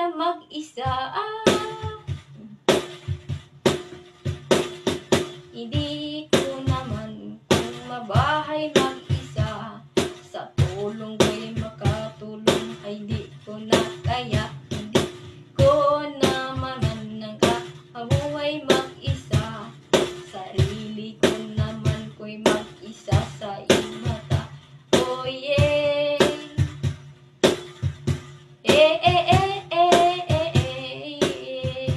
na mag-isa. Hindi ko naman kung mabahay mag-isa. Sa tulong ko'y makatulong ay di ko na kaya. Hindi ko naman ng kabuhay mag-isa. Sarili ko naman ko'y mag-isa sa iyong mata. Oh yeah. Eh eh eh eh eh eh.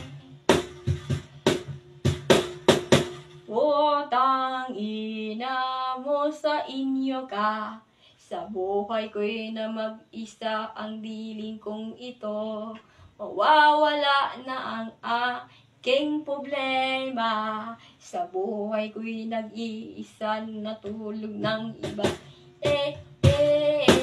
Oh, tangina mo sa inyo ka. Sa buhay ko'y na mag-isa ang diling kong ito. Mawawala na ang aking problema. Sa buhay ko'y nag-iisa natulog ng iba. Eh, eh,